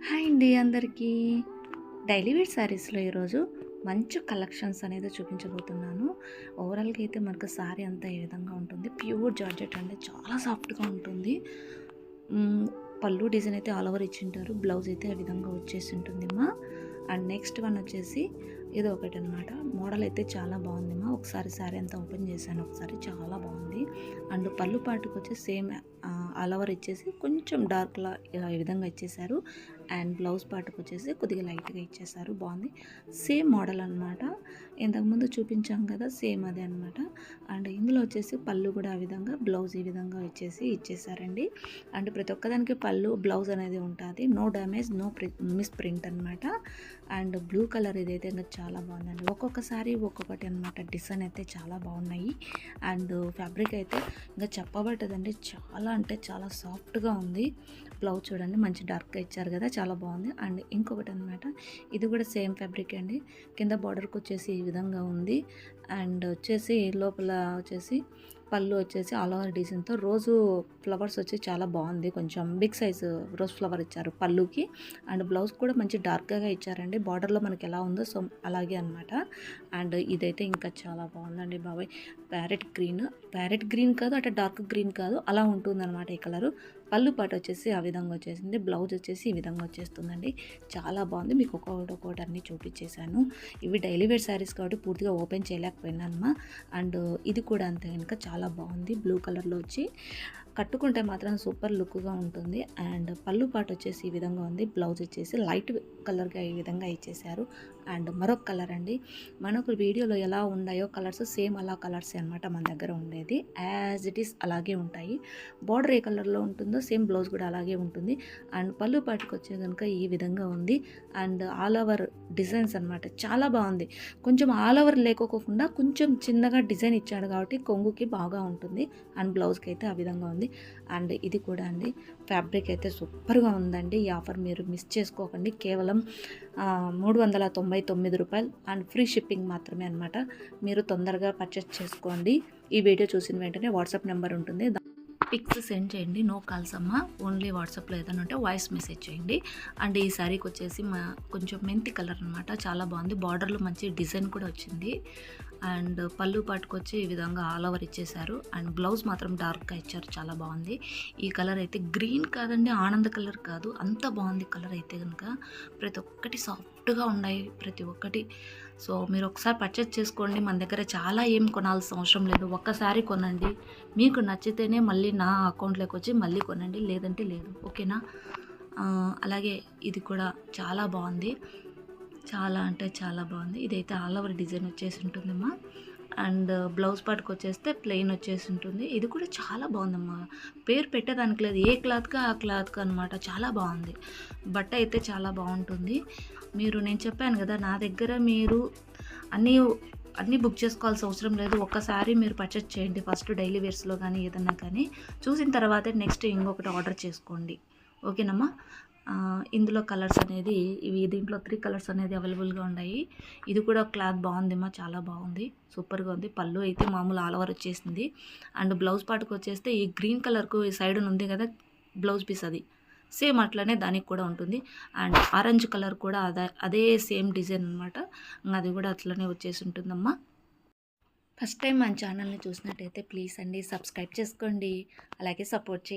Hi అండి అందరికీ. Daily wear శారీస్లో ఈరోజు మంచి కలెక్షన్స్ అనేది చూపించబోతున్నాను. ఓవరాల్గా అయితే మనకు శారీ అంతా ఈ విధంగా ఉంటుంది. ప్యూర్ జార్జెట్ అండి, చాలా సాఫ్ట్గా ఉంటుంది. పళ్ళు డిజైన్ అయితే ఆల్ ఓవర్ ఇచ్చింటారు. బ్లౌజ్ అయితే ఆ విధంగా వచ్చేసి ఉంటుందిమ్మా. అండ్ నెక్స్ట్ వన్ వచ్చేసి ఇది ఒకటి అనమాట. మోడల్ అయితే చాలా బాగుందిమ్మా. ఒకసారి శారీ అంతా ఓపెన్ చేశాను, ఒకసారి చాలా బాగుంది. అండ్ పళ్ళు పాటుకు వచ్చి సేమ్ ఆల్ ఓవర్ ఇచ్చేసి కొంచెం డార్క్లా ఈ విధంగా ఇచ్చేసారు. అండ్ బ్లౌజ్ పార్ట్కి వచ్చేసి కొద్దిగా లైట్గా ఇచ్చేసారు. బాగుంది, సేమ్ మోడల్ అనమాట. ఇంతకుముందు చూపించాం కదా, సేమ్ అదే అనమాట. అండ్ ఇందులో వచ్చేసి పళ్ళు కూడా ఆ విధంగా, బ్లౌజ్ ఈ విధంగా ఇచ్చేసారండి. అండ్ ప్రతి ఒక్కదానికి పళ్ళు బ్లౌజ్ అనేది ఉంటుంది. No damage, no misprint అనమాట. అండ్ బ్లూ కలర్ ఇదైతే ఇంకా చాలా బాగుందండి. ఒక్కొక్కసారి ఒక్కొక్కటి అనమాట. డిజైన్ అయితే చాలా బాగున్నాయి. అండ్ ఫ్యాబ్రిక్ అయితే ఇంకా చెప్పబట్టదండి, చాలా అంటే చాలా సాఫ్ట్గా ఉంది. బ్లౌజ్ చూడండి, మంచి డార్క్గా ఇచ్చారు కదా, చాలా బాగుంది. అండ్ ఇంకొకటి అనమాట, ఇది కూడా సేమ్ ఫ్యాబ్రిక్ అండి. కింద బార్డర్కి వచ్చేసి ఈ విధంగా ఉంది. అండ్ వచ్చేసి లోపల వచ్చేసి పళ్ళు వచ్చేసి ఆల్ ఓవర్ డిజైన్తో రోజు ఫ్లవర్స్ వచ్చి చాలా బాగుంది. కొంచెం బిగ్ సైజు రోజ్ ఫ్లవర్ ఇచ్చారు పళ్ళుకి. అండ్ బ్లౌజ్ కూడా మంచి డార్క్గా ఇచ్చారండి. బార్డర్లో మనకి ఎలా ఉందో సో అలాగే అనమాట. అండ్ ఇదైతే ఇంకా చాలా బాగుందండి బాబాయ్. ప్యారెట్ గ్రీన్ కాదు, అటు డార్క్ గ్రీన్ కాదు, అలా ఉంటుందన్నమాట ఈ కలరు. పళ్ళు పాటు వచ్చేసి ఆ విధంగా వచ్చేసింది. బ్లౌజ్ వచ్చేసి ఈ విధంగా వచ్చేస్తుందండి. చాలా బాగుంది. మీకు ఒక్కొక్కటి అన్నీ చూపించేశాను. ఇవి డైలీ వేర్ శారీస్ కాబట్టి పూర్తిగా ఓపెన్ చేయలేకపోయినానమ్మా. అండ్ ఇది కూడా అంతే కనుక చాలా బాగుంది. బ్లూ కలర్లో వచ్చి కట్టుకుంటే మాత్రం సూపర్ లుక్గా ఉంటుంది. అండ్ పళ్ళు పాటు వచ్చేసి ఈ విధంగా ఉంది. బ్లౌజ్ వచ్చేసి లైట్ కలర్గా ఈ విధంగా ఇచ్చేసారు. అండ్ మరొక కలర్ అండి, మనకు వీడియోలో ఎలా ఉన్నాయో కలర్స్ సేమ్ అలా కలర్స్ అనమాట మన దగ్గర ఉండేది. యాజ్ ఇట్ ఈస్ అలాగే ఉంటాయి. బార్డర్ ఏ కలర్లో ఉంటుందో సేమ్ బ్లౌజ్ కూడా అలాగే ఉంటుంది. అండ్ పళ్ళు పాటుకు వచ్చే కనుక ఈ విధంగా ఉంది. అండ్ ఆల్ ఓవర్ డిజైన్స్ అనమాట, చాలా బాగుంది. కొంచెం ఆల్ ఓవర్ లేకోకుండా కొంచెం చిన్నగా డిజైన్ ఇచ్చాడు కాబట్టి కొంగుకి బాగా ఉంటుంది. అండ్ బ్లౌజ్కి అయితే ఆ విధంగా ఉంది. అండ్ ఇది కూడా అండి, ఫ్యాబ్రిక్ అయితే సూపర్గా ఉందండి. ఈ ఆఫర్ మీరు మిస్ చేసుకోకండి. కేవలం 399 రూపాయలు అండ్ ఫ్రీ షిప్పింగ్ మాత్రమే అనమాట. మీరు తొందరగా పర్చేస్ చేసుకోండి. ఈ వీడియో చూసిన వెంటనే వాట్సాప్ నెంబర్ ఉంటుంది, పిక్స్ సెండ్ చేయండి. నో కాల్స్ అమ్మ, ఓన్లీ వాట్సాప్లో ఏదైనా ఉంటే వాయిస్ మెసేజ్ చేయండి. అండ్ ఈ శారీకి వచ్చేసి కొంచెం మెంతి కలర్ అనమాట, చాలా బాగుంది. బార్డర్లో మంచి డిజైన్ కూడా వచ్చింది. అండ్ పళ్ళు పాటుకొచ్చి ఈ విధంగా ఆల్ ఓవర్ ఇచ్చేసారు. అండ్ బ్లౌజ్ మాత్రం డార్క్గా ఇచ్చారు, చాలా బాగుంది. ఈ కలర్ అయితే గ్రీన్ కాదండి, ఆనంద కలర్ కాదు, అంత బాగుంది కలర్ అయితే కనుక. ప్రతి ఒక్కటి సాఫ్ట్గా ఉన్నాయి, ప్రతి ఒక్కటి. సో మీరు ఒకసారి పర్చేస్ చేసుకోండి. మన దగ్గర చాలా ఏం కొనాల్సిన అవసరం లేదు. ఒక్కసారి కొనండి, మీకు నచ్చితేనే మళ్ళీ నా అకౌంట్లోకి వచ్చి మళ్ళీ కొనండి, లేదంటే లేదు. ఓకేనా? అలాగే ఇది కూడా చాలా బాగుంది, చాలా అంటే చాలా బాగుంది. ఇదైతే ఆల్ ఓవర్ డిజైన్ వచ్చేసి ఉంటుందమ్మా. అండ్ బ్లౌజ్ పార్ట్కి వచ్చేస్తే ప్లెయిన్ వచ్చేసి ఉంటుంది. ఇది కూడా చాలా బాగుందమ్మా. పేరు పెట్టేదానికి లేదు, ఏ క్లాత్గా ఆ క్లాత్గా అనమాట. చాలా బాగుంది. బట్ట అయితే చాలా బాగుంటుంది. నేను చెప్పాను కదా, నా దగ్గర మీరు అన్నీ బుక్ చేసుకోవాల్సిన అవసరం లేదు. ఒక్కసారి మీరు పర్చేస్ చేయండి ఫస్ట్, డైలీ వేర్స్లో కానీ ఏదన్నా కానీ. చూసిన తర్వాతే నెక్స్ట్ ఇంకొకటి ఆర్డర్ చేసుకోండి. ఓకేనమ్మా? ఇందులో కలర్స్ అనేది దీంట్లో 3 కలర్స్ అనేది అవైలబుల్గా ఉన్నాయి. ఇది కూడా క్లాత్ బాగుందమ్మా, చాలా బాగుంది, సూపర్గా ఉంది. పళ్ళు అయితే మామూలు ఆల్ ఓవర్ వచ్చేసింది. అండ్ బ్లౌజ్ పార్ట్కి వచ్చేస్తే ఈ గ్రీన్ కలర్కు ఈ సైడ్ ఉంది కదా బ్లౌజ్ పీస్, అది సేమ్ అట్లనే దానికి కూడా ఉంటుంది. అండ్ ఆరెంజ్ కలర్ కూడా అదే సేమ్ డిజైన్ అనమాట. అది కూడా అట్లనే వచ్చేసి ఉంటుందమ్మా. ఫస్ట్ టైం మన ఛానల్ని చూసినట్టయితే ప్లీజ్ అండి సబ్స్క్రైబ్ చేసుకోండి, అలాగే సపోర్ట్ చేయండి.